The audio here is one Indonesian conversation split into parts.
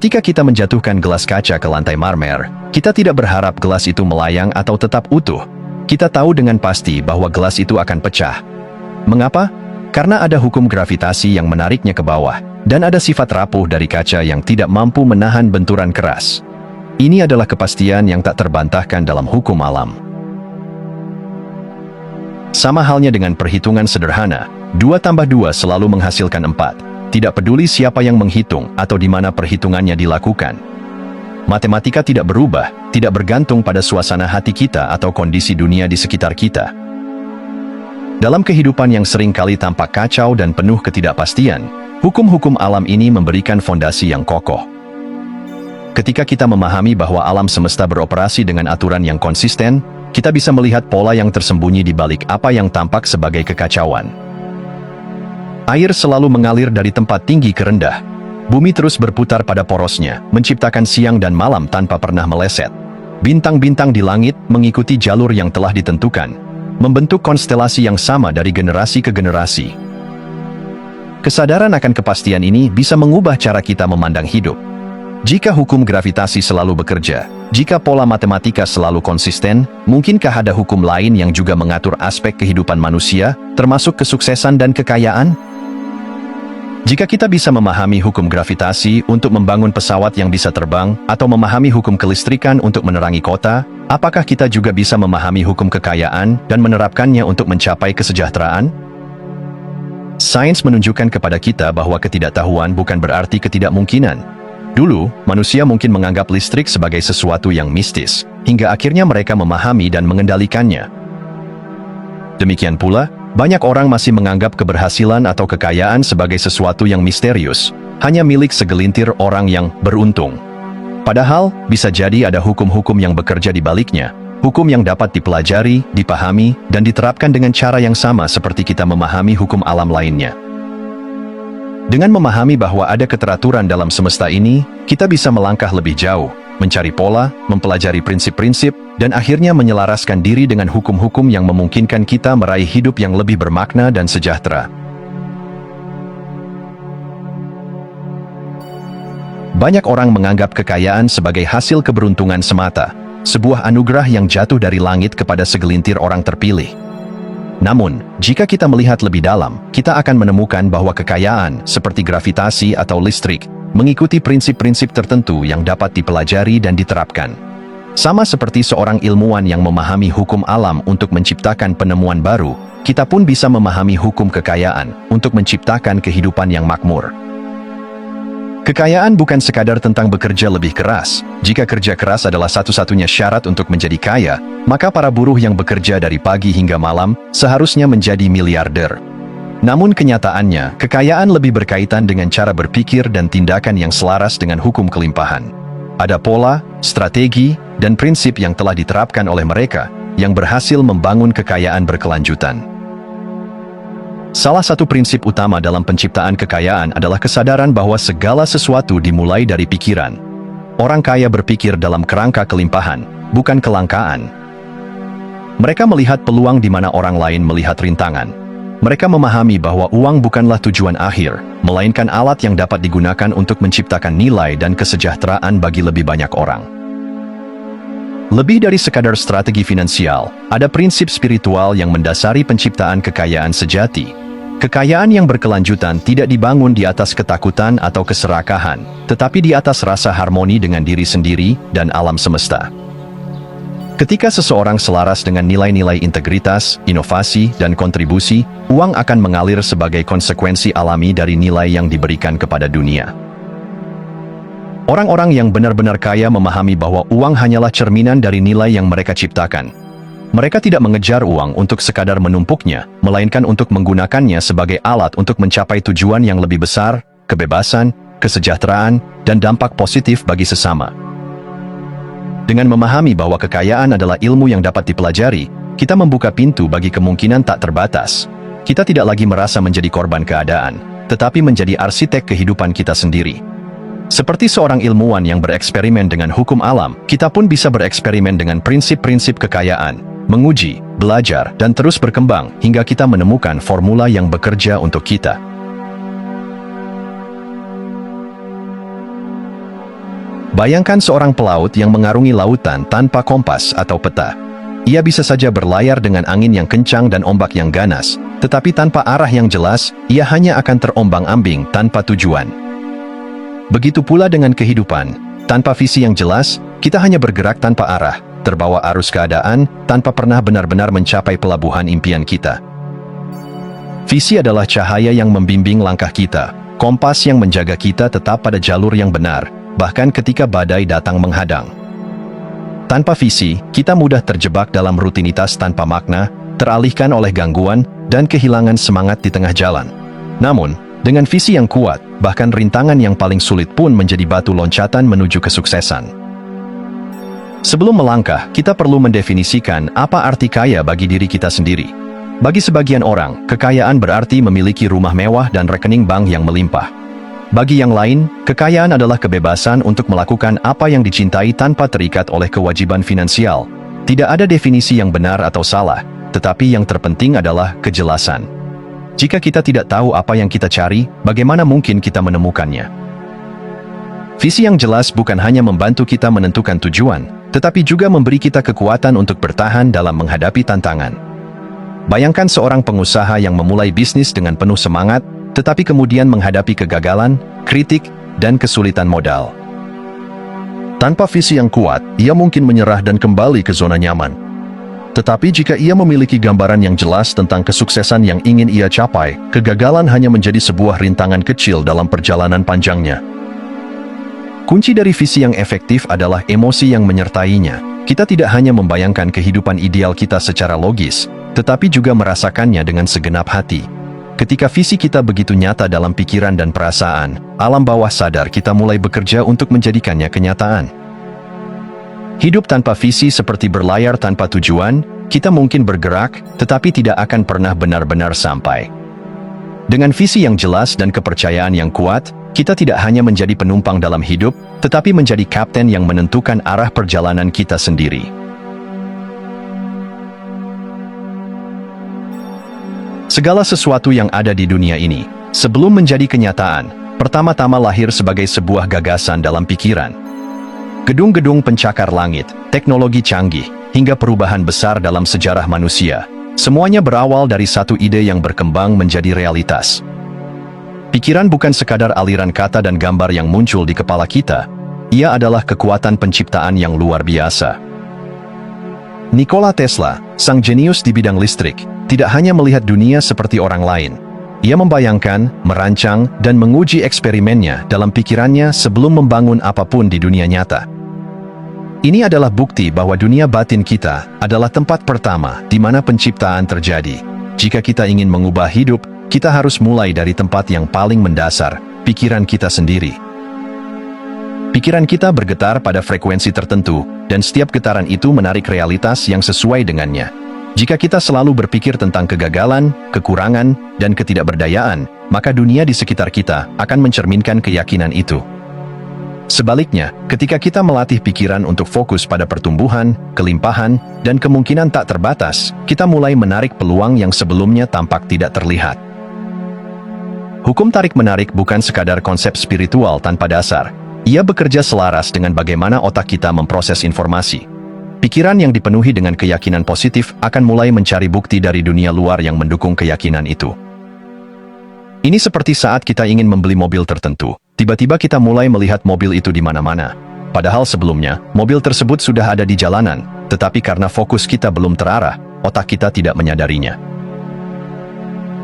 Ketika kita menjatuhkan gelas kaca ke lantai marmer, kita tidak berharap gelas itu melayang atau tetap utuh. Kita tahu dengan pasti bahwa gelas itu akan pecah. Mengapa? Karena ada hukum gravitasi yang menariknya ke bawah, dan ada sifat rapuh dari kaca yang tidak mampu menahan benturan keras. Ini adalah kepastian yang tak terbantahkan dalam hukum alam. Sama halnya dengan perhitungan sederhana, 2 tambah 2 selalu menghasilkan 4. Tidak peduli siapa yang menghitung atau di mana perhitungannya dilakukan. Matematika tidak berubah, tidak bergantung pada suasana hati kita atau kondisi dunia di sekitar kita. Dalam kehidupan yang sering kali tampak kacau dan penuh ketidakpastian, hukum-hukum alam ini memberikan fondasi yang kokoh. Ketika kita memahami bahwa alam semesta beroperasi dengan aturan yang konsisten, kita bisa melihat pola yang tersembunyi di balik apa yang tampak sebagai kekacauan. Air selalu mengalir dari tempat tinggi ke rendah. Bumi terus berputar pada porosnya, menciptakan siang dan malam tanpa pernah meleset. Bintang-bintang di langit mengikuti jalur yang telah ditentukan, membentuk konstelasi yang sama dari generasi ke generasi. Kesadaran akan kepastian ini bisa mengubah cara kita memandang hidup. Jika hukum gravitasi selalu bekerja, jika pola matematika selalu konsisten, mungkinkah ada hukum lain yang juga mengatur aspek kehidupan manusia, termasuk kesuksesan dan kekayaan? Jika kita bisa memahami hukum gravitasi untuk membangun pesawat yang bisa terbang, atau memahami hukum kelistrikan untuk menerangi kota, apakah kita juga bisa memahami hukum kekayaan dan menerapkannya untuk mencapai kesejahteraan? Sains menunjukkan kepada kita bahwa ketidaktahuan bukan berarti ketidakmungkinan. Dulu, manusia mungkin menganggap listrik sebagai sesuatu yang mistis, hingga akhirnya mereka memahami dan mengendalikannya. Demikian pula, banyak orang masih menganggap keberhasilan atau kekayaan sebagai sesuatu yang misterius, hanya milik segelintir orang yang beruntung. Padahal, bisa jadi ada hukum-hukum yang bekerja di baliknya, hukum yang dapat dipelajari, dipahami, dan diterapkan dengan cara yang sama seperti kita memahami hukum alam lainnya. Dengan memahami bahwa ada keteraturan dalam semesta ini, kita bisa melangkah lebih jauh, mencari pola, mempelajari prinsip-prinsip, dan akhirnya menyelaraskan diri dengan hukum-hukum yang memungkinkan kita meraih hidup yang lebih bermakna dan sejahtera. Banyak orang menganggap kekayaan sebagai hasil keberuntungan semata, sebuah anugerah yang jatuh dari langit kepada segelintir orang terpilih. Namun, jika kita melihat lebih dalam, kita akan menemukan bahwa kekayaan, seperti gravitasi atau listrik, mengikuti prinsip-prinsip tertentu yang dapat dipelajari dan diterapkan. Sama seperti seorang ilmuwan yang memahami hukum alam untuk menciptakan penemuan baru, kita pun bisa memahami hukum kekayaan untuk menciptakan kehidupan yang makmur. Kekayaan bukan sekadar tentang bekerja lebih keras. Jika kerja keras adalah satu-satunya syarat untuk menjadi kaya, maka para buruh yang bekerja dari pagi hingga malam seharusnya menjadi miliarder. Namun kenyataannya, kekayaan lebih berkaitan dengan cara berpikir dan tindakan yang selaras dengan hukum kelimpahan. Ada pola, strategi, dan prinsip yang telah diterapkan oleh mereka yang berhasil membangun kekayaan berkelanjutan. Salah satu prinsip utama dalam penciptaan kekayaan adalah kesadaran bahwa segala sesuatu dimulai dari pikiran. Orang kaya berpikir dalam kerangka kelimpahan, bukan kelangkaan. Mereka melihat peluang di mana orang lain melihat rintangan. Mereka memahami bahwa uang bukanlah tujuan akhir, melainkan alat yang dapat digunakan untuk menciptakan nilai dan kesejahteraan bagi lebih banyak orang. Lebih dari sekadar strategi finansial, ada prinsip spiritual yang mendasari penciptaan kekayaan sejati. Kekayaan yang berkelanjutan tidak dibangun di atas ketakutan atau keserakahan, tetapi di atas rasa harmoni dengan diri sendiri dan alam semesta. Ketika seseorang selaras dengan nilai-nilai integritas, inovasi, dan kontribusi, uang akan mengalir sebagai konsekuensi alami dari nilai yang diberikan kepada dunia. Orang-orang yang benar-benar kaya memahami bahwa uang hanyalah cerminan dari nilai yang mereka ciptakan. Mereka tidak mengejar uang untuk sekadar menumpuknya, melainkan untuk menggunakannya sebagai alat untuk mencapai tujuan yang lebih besar, kebebasan, kesejahteraan, dan dampak positif bagi sesama. Dengan memahami bahwa kekayaan adalah ilmu yang dapat dipelajari, kita membuka pintu bagi kemungkinan tak terbatas. Kita tidak lagi merasa menjadi korban keadaan, tetapi menjadi arsitek kehidupan kita sendiri. Seperti seorang ilmuwan yang bereksperimen dengan hukum alam, kita pun bisa bereksperimen dengan prinsip-prinsip kekayaan, menguji, belajar, dan terus berkembang hingga kita menemukan formula yang bekerja untuk kita. Bayangkan seorang pelaut yang mengarungi lautan tanpa kompas atau peta. Ia bisa saja berlayar dengan angin yang kencang dan ombak yang ganas, tetapi tanpa arah yang jelas, ia hanya akan terombang-ambing tanpa tujuan. Begitu pula dengan kehidupan. Tanpa visi yang jelas, kita hanya bergerak tanpa arah, terbawa arus keadaan, tanpa pernah benar-benar mencapai pelabuhan impian kita. Visi adalah cahaya yang membimbing langkah kita, kompas yang menjaga kita tetap pada jalur yang benar, bahkan ketika badai datang menghadang. Tanpa visi, kita mudah terjebak dalam rutinitas tanpa makna, teralihkan oleh gangguan, dan kehilangan semangat di tengah jalan. Namun, dengan visi yang kuat, bahkan rintangan yang paling sulit pun menjadi batu loncatan menuju kesuksesan. Sebelum melangkah, kita perlu mendefinisikan apa arti kaya bagi diri kita sendiri. Bagi sebagian orang, kekayaan berarti memiliki rumah mewah dan rekening bank yang melimpah. Bagi yang lain, kekayaan adalah kebebasan untuk melakukan apa yang dicintai tanpa terikat oleh kewajiban finansial. Tidak ada definisi yang benar atau salah, tetapi yang terpenting adalah kejelasan. Jika kita tidak tahu apa yang kita cari, bagaimana mungkin kita menemukannya? Visi yang jelas bukan hanya membantu kita menentukan tujuan, tetapi juga memberi kita kekuatan untuk bertahan dalam menghadapi tantangan. Bayangkan seorang pengusaha yang memulai bisnis dengan penuh semangat, tetapi kemudian menghadapi kegagalan, kritik, dan kesulitan modal. Tanpa visi yang kuat, ia mungkin menyerah dan kembali ke zona nyaman. Tetapi jika ia memiliki gambaran yang jelas tentang kesuksesan yang ingin ia capai, kegagalan hanya menjadi sebuah rintangan kecil dalam perjalanan panjangnya. Kunci dari visi yang efektif adalah emosi yang menyertainya. Kita tidak hanya membayangkan kehidupan ideal kita secara logis, tetapi juga merasakannya dengan segenap hati. Ketika visi kita begitu nyata dalam pikiran dan perasaan, alam bawah sadar kita mulai bekerja untuk menjadikannya kenyataan. Hidup tanpa visi seperti berlayar tanpa tujuan, kita mungkin bergerak, tetapi tidak akan pernah benar-benar sampai. Dengan visi yang jelas dan kepercayaan yang kuat, kita tidak hanya menjadi penumpang dalam hidup, tetapi menjadi kapten yang menentukan arah perjalanan kita sendiri. Segala sesuatu yang ada di dunia ini, sebelum menjadi kenyataan, pertama-tama lahir sebagai sebuah gagasan dalam pikiran. Gedung-gedung pencakar langit, teknologi canggih, hingga perubahan besar dalam sejarah manusia, semuanya berawal dari satu ide yang berkembang menjadi realitas. Pikiran bukan sekadar aliran kata dan gambar yang muncul di kepala kita, ia adalah kekuatan penciptaan yang luar biasa. Nikola Tesla, sang jenius di bidang listrik, tidak hanya melihat dunia seperti orang lain. Ia membayangkan, merancang, dan menguji eksperimennya dalam pikirannya sebelum membangun apapun di dunia nyata. Ini adalah bukti bahwa dunia batin kita adalah tempat pertama di mana penciptaan terjadi. Jika kita ingin mengubah hidup, kita harus mulai dari tempat yang paling mendasar, pikiran kita sendiri. Pikiran kita bergetar pada frekuensi tertentu, dan setiap getaran itu menarik realitas yang sesuai dengannya. Jika kita selalu berpikir tentang kegagalan, kekurangan, dan ketidakberdayaan, maka dunia di sekitar kita akan mencerminkan keyakinan itu. Sebaliknya, ketika kita melatih pikiran untuk fokus pada pertumbuhan, kelimpahan, dan kemungkinan tak terbatas, kita mulai menarik peluang yang sebelumnya tampak tidak terlihat. Hukum tarik-menarik bukan sekadar konsep spiritual tanpa dasar. Ia bekerja selaras dengan bagaimana otak kita memproses informasi. Pikiran yang dipenuhi dengan keyakinan positif akan mulai mencari bukti dari dunia luar yang mendukung keyakinan itu. Ini seperti saat kita ingin membeli mobil tertentu. Tiba-tiba kita mulai melihat mobil itu di mana-mana. Padahal sebelumnya, mobil tersebut sudah ada di jalanan, tetapi karena fokus kita belum terarah, otak kita tidak menyadarinya.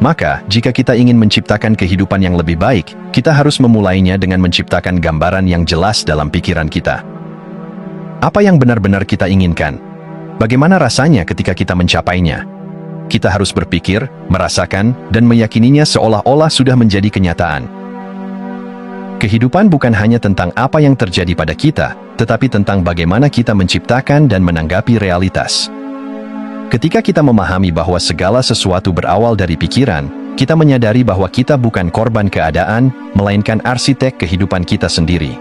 Maka, jika kita ingin menciptakan kehidupan yang lebih baik, kita harus memulainya dengan menciptakan gambaran yang jelas dalam pikiran kita. Apa yang benar-benar kita inginkan? Bagaimana rasanya ketika kita mencapainya? Kita harus berpikir, merasakan, dan meyakininya seolah-olah sudah menjadi kenyataan. Kehidupan bukan hanya tentang apa yang terjadi pada kita, tetapi tentang bagaimana kita menciptakan dan menanggapi realitas. Ketika kita memahami bahwa segala sesuatu berawal dari pikiran, kita menyadari bahwa kita bukan korban keadaan, melainkan arsitek kehidupan kita sendiri.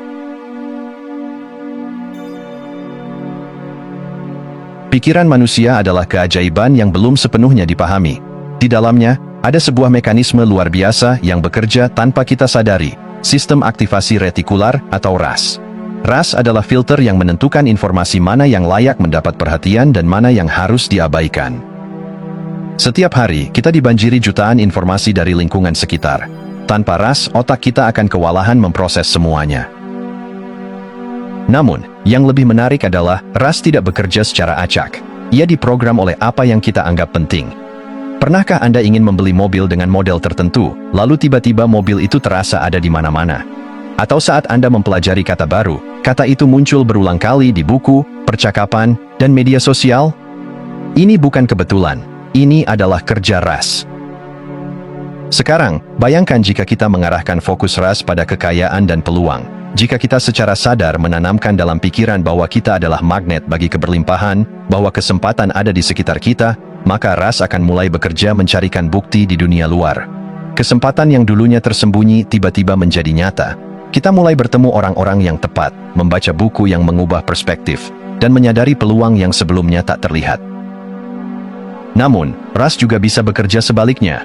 Pikiran manusia adalah keajaiban yang belum sepenuhnya dipahami. Di dalamnya, ada sebuah mekanisme luar biasa yang bekerja tanpa kita sadari, sistem aktivasi retikular atau RAS. Ras adalah filter yang menentukan informasi mana yang layak mendapat perhatian dan mana yang harus diabaikan. Setiap hari, kita dibanjiri jutaan informasi dari lingkungan sekitar. Tanpa ras, otak kita akan kewalahan memproses semuanya. Namun, yang lebih menarik adalah, ras tidak bekerja secara acak. Ia diprogram oleh apa yang kita anggap penting. Pernahkah Anda ingin membeli mobil dengan model tertentu, lalu tiba-tiba mobil itu terasa ada di mana-mana? Atau saat Anda mempelajari kata baru, kata itu muncul berulang kali di buku, percakapan, dan media sosial? Ini bukan kebetulan, ini adalah kerja ras. Sekarang, bayangkan jika kita mengarahkan fokus ras pada kekayaan dan peluang. Jika kita secara sadar menanamkan dalam pikiran bahwa kita adalah magnet bagi keberlimpahan, bahwa kesempatan ada di sekitar kita, maka ras akan mulai bekerja mencarikan bukti di dunia luar. Kesempatan yang dulunya tersembunyi tiba-tiba menjadi nyata. Kita mulai bertemu orang-orang yang tepat, membaca buku yang mengubah perspektif, dan menyadari peluang yang sebelumnya tak terlihat. Namun, ras juga bisa bekerja sebaliknya.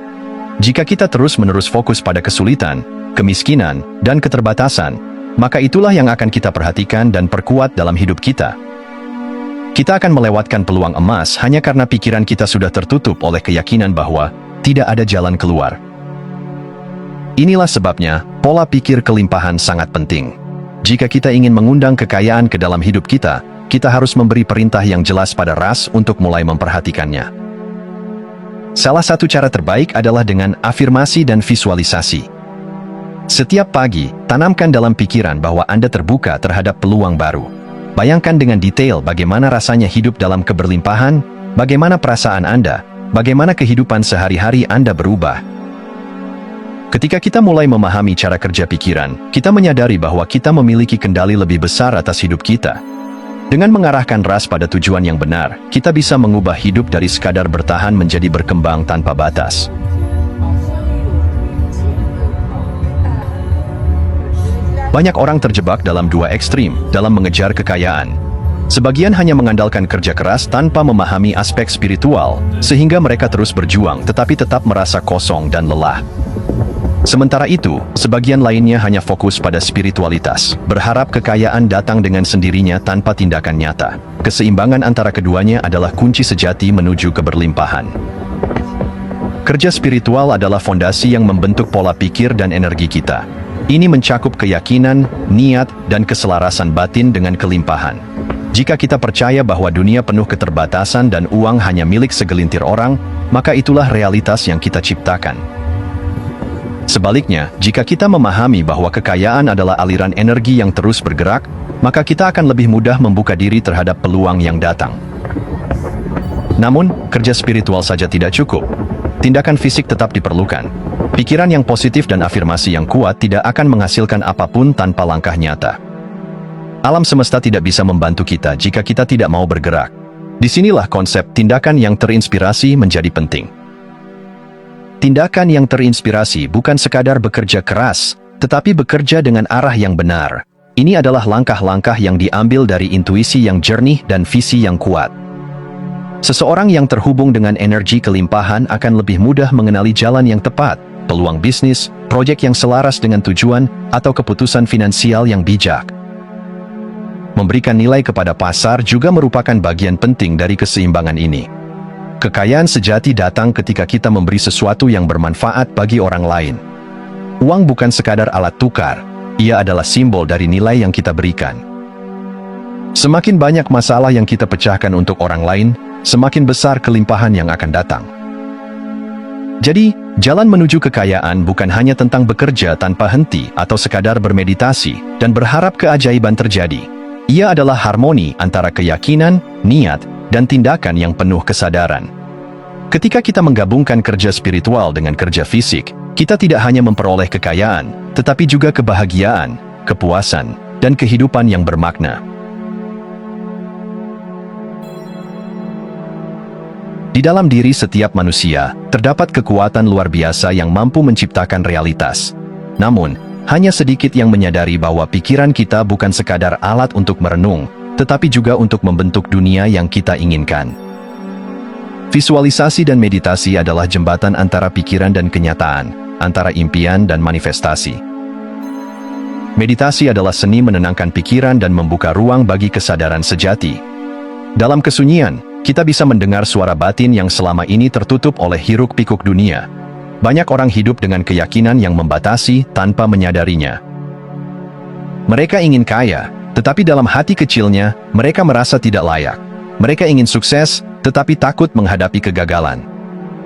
Jika kita terus-menerus fokus pada kesulitan, kemiskinan, dan keterbatasan, maka itulah yang akan kita perhatikan dan perkuat dalam hidup kita. Kita akan melewatkan peluang emas hanya karena pikiran kita sudah tertutup oleh keyakinan bahwa tidak ada jalan keluar. Inilah sebabnya, pola pikir kelimpahan sangat penting. Jika kita ingin mengundang kekayaan ke dalam hidup kita, kita harus memberi perintah yang jelas pada ras untuk mulai memperhatikannya. Salah satu cara terbaik adalah dengan afirmasi dan visualisasi. Setiap pagi, tanamkan dalam pikiran bahwa Anda terbuka terhadap peluang baru. Bayangkan dengan detail bagaimana rasanya hidup dalam keberlimpahan, bagaimana perasaan Anda, bagaimana kehidupan sehari-hari Anda berubah. Ketika kita mulai memahami cara kerja pikiran, kita menyadari bahwa kita memiliki kendali lebih besar atas hidup kita. Dengan mengarahkan ras pada tujuan yang benar, kita bisa mengubah hidup dari sekadar bertahan menjadi berkembang tanpa batas. Banyak orang terjebak dalam dua ekstrim dalam mengejar kekayaan. Sebagian hanya mengandalkan kerja keras tanpa memahami aspek spiritual, sehingga mereka terus berjuang tetapi tetap merasa kosong dan lelah. Sementara itu, sebagian lainnya hanya fokus pada spiritualitas, berharap kekayaan datang dengan sendirinya tanpa tindakan nyata. Keseimbangan antara keduanya adalah kunci sejati menuju keberlimpahan. Kerja spiritual adalah fondasi yang membentuk pola pikir dan energi kita. Ini mencakup keyakinan, niat, dan keselarasan batin dengan kelimpahan. Jika kita percaya bahwa dunia penuh keterbatasan dan uang hanya milik segelintir orang, maka itulah realitas yang kita ciptakan. Sebaliknya, jika kita memahami bahwa kekayaan adalah aliran energi yang terus bergerak, maka kita akan lebih mudah membuka diri terhadap peluang yang datang. Namun, kerja spiritual saja tidak cukup. Tindakan fisik tetap diperlukan. Pikiran yang positif dan afirmasi yang kuat tidak akan menghasilkan apapun tanpa langkah nyata. Alam semesta tidak bisa membantu kita jika kita tidak mau bergerak. Disinilah konsep tindakan yang terinspirasi menjadi penting. Tindakan yang terinspirasi bukan sekadar bekerja keras, tetapi bekerja dengan arah yang benar. Ini adalah langkah-langkah yang diambil dari intuisi yang jernih dan visi yang kuat. Seseorang yang terhubung dengan energi kelimpahan akan lebih mudah mengenali jalan yang tepat, peluang bisnis, proyek yang selaras dengan tujuan, atau keputusan finansial yang bijak. Memberikan nilai kepada pasar juga merupakan bagian penting dari keseimbangan ini. Kekayaan sejati datang ketika kita memberi sesuatu yang bermanfaat bagi orang lain. Uang bukan sekadar alat tukar, ia adalah simbol dari nilai yang kita berikan. Semakin banyak masalah yang kita pecahkan untuk orang lain, semakin besar kelimpahan yang akan datang. Jadi, jalan menuju kekayaan bukan hanya tentang bekerja tanpa henti atau sekadar bermeditasi dan berharap keajaiban terjadi. Ia adalah harmoni antara keyakinan, niat, dan tindakan yang penuh kesadaran. Ketika kita menggabungkan kerja spiritual dengan kerja fisik, kita tidak hanya memperoleh kekayaan, tetapi juga kebahagiaan, kepuasan, dan kehidupan yang bermakna. Di dalam diri setiap manusia, terdapat kekuatan luar biasa yang mampu menciptakan realitas. Namun, hanya sedikit yang menyadari bahwa pikiran kita bukan sekadar alat untuk merenung, tetapi juga untuk membentuk dunia yang kita inginkan. Visualisasi dan meditasi adalah jembatan antara pikiran dan kenyataan, antara impian dan manifestasi. Meditasi adalah seni menenangkan pikiran dan membuka ruang bagi kesadaran sejati. Dalam kesunyian, kita bisa mendengar suara batin yang selama ini tertutup oleh hiruk-pikuk dunia. Banyak orang hidup dengan keyakinan yang membatasi tanpa menyadarinya. Mereka ingin kaya, tetapi dalam hati kecilnya, mereka merasa tidak layak. Mereka ingin sukses, tetapi takut menghadapi kegagalan.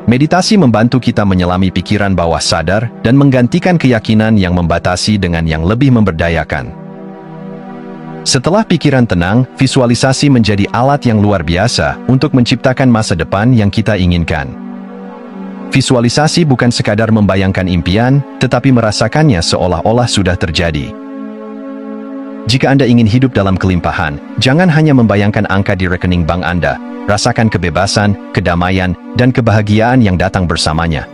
Meditasi membantu kita menyelami pikiran bawah sadar dan menggantikan keyakinan yang membatasi dengan yang lebih memberdayakan. Setelah pikiran tenang, visualisasi menjadi alat yang luar biasa untuk menciptakan masa depan yang kita inginkan. Visualisasi bukan sekadar membayangkan impian, tetapi merasakannya seolah-olah sudah terjadi. Jika Anda ingin hidup dalam kelimpahan, jangan hanya membayangkan angka di rekening bank Anda. Rasakan kebebasan, kedamaian, dan kebahagiaan yang datang bersamanya.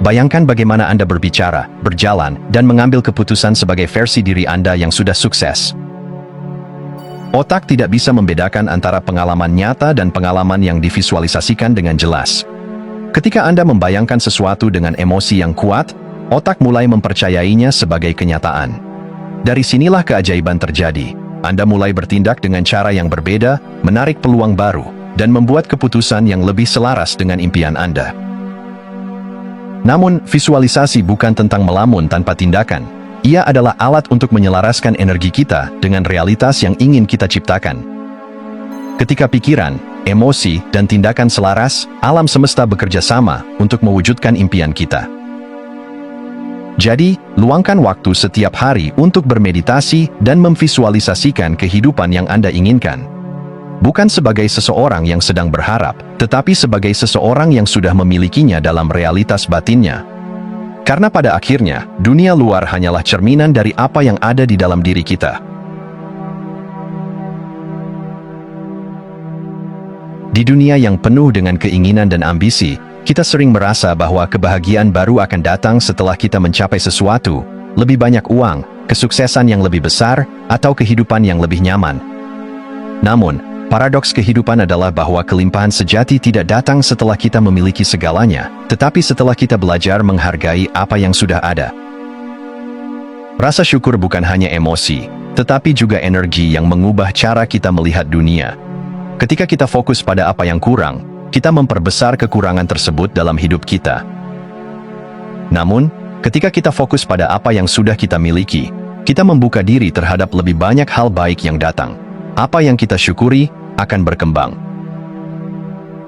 Bayangkan bagaimana Anda berbicara, berjalan, dan mengambil keputusan sebagai versi diri Anda yang sudah sukses. Otak tidak bisa membedakan antara pengalaman nyata dan pengalaman yang divisualisasikan dengan jelas. Ketika Anda membayangkan sesuatu dengan emosi yang kuat, otak mulai mempercayainya sebagai kenyataan. Dari sinilah keajaiban terjadi. Anda mulai bertindak dengan cara yang berbeda, menarik peluang baru, dan membuat keputusan yang lebih selaras dengan impian Anda. Namun, visualisasi bukan tentang melamun tanpa tindakan. Ia adalah alat untuk menyelaraskan energi kita dengan realitas yang ingin kita ciptakan. Ketika pikiran, emosi, dan tindakan selaras, alam semesta bekerja sama untuk mewujudkan impian kita. Jadi, luangkan waktu setiap hari untuk bermeditasi dan memvisualisasikan kehidupan yang Anda inginkan. Bukan sebagai seseorang yang sedang berharap, tetapi sebagai seseorang yang sudah memilikinya dalam realitas batinnya. Karena pada akhirnya, dunia luar hanyalah cerminan dari apa yang ada di dalam diri kita. Di dunia yang penuh dengan keinginan dan ambisi, kita sering merasa bahwa kebahagiaan baru akan datang setelah kita mencapai sesuatu, lebih banyak uang, kesuksesan yang lebih besar, atau kehidupan yang lebih nyaman. Namun, paradoks kehidupan adalah bahwa kelimpahan sejati tidak datang setelah kita memiliki segalanya, tetapi setelah kita belajar menghargai apa yang sudah ada. Rasa syukur bukan hanya emosi, tetapi juga energi yang mengubah cara kita melihat dunia. Ketika kita fokus pada apa yang kurang, kita memperbesar kekurangan tersebut dalam hidup kita. Namun, ketika kita fokus pada apa yang sudah kita miliki, kita membuka diri terhadap lebih banyak hal baik yang datang. Apa yang kita syukuri akan berkembang.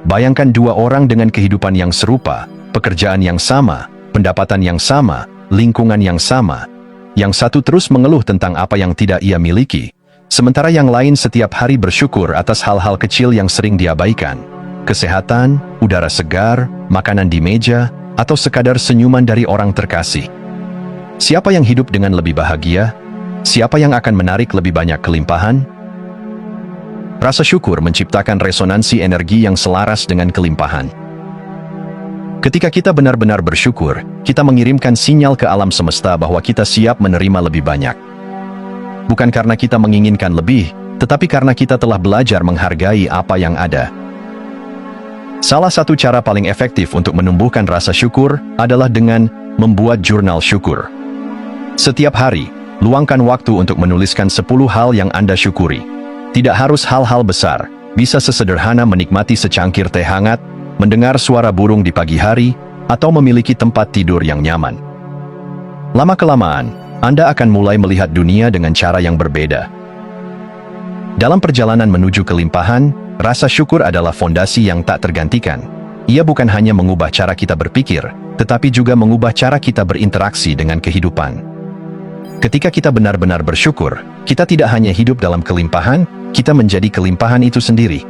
Bayangkan dua orang dengan kehidupan yang serupa, pekerjaan yang sama, pendapatan yang sama, lingkungan yang sama. Yang satu terus mengeluh tentang apa yang tidak ia miliki, sementara yang lain setiap hari bersyukur atas hal-hal kecil yang sering diabaikan. Kesehatan, udara segar, makanan di meja, atau sekadar senyuman dari orang terkasih. Siapa yang hidup dengan lebih bahagia? Siapa yang akan menarik lebih banyak kelimpahan? Rasa syukur menciptakan resonansi energi yang selaras dengan kelimpahan. Ketika kita benar-benar bersyukur, kita mengirimkan sinyal ke alam semesta bahwa kita siap menerima lebih banyak. Bukan karena kita menginginkan lebih, tetapi karena kita telah belajar menghargai apa yang ada. Salah satu cara paling efektif untuk menumbuhkan rasa syukur adalah dengan membuat jurnal syukur. Setiap hari, luangkan waktu untuk menuliskan 10 hal yang Anda syukuri. Tidak harus hal-hal besar, bisa sesederhana menikmati secangkir teh hangat, mendengar suara burung di pagi hari, atau memiliki tempat tidur yang nyaman. Lama-kelamaan, Anda akan mulai melihat dunia dengan cara yang berbeda. Dalam perjalanan menuju kelimpahan, rasa syukur adalah fondasi yang tak tergantikan. Ia bukan hanya mengubah cara kita berpikir, tetapi juga mengubah cara kita berinteraksi dengan kehidupan. Ketika kita benar-benar bersyukur, kita tidak hanya hidup dalam kelimpahan, kita menjadi kelimpahan itu sendiri.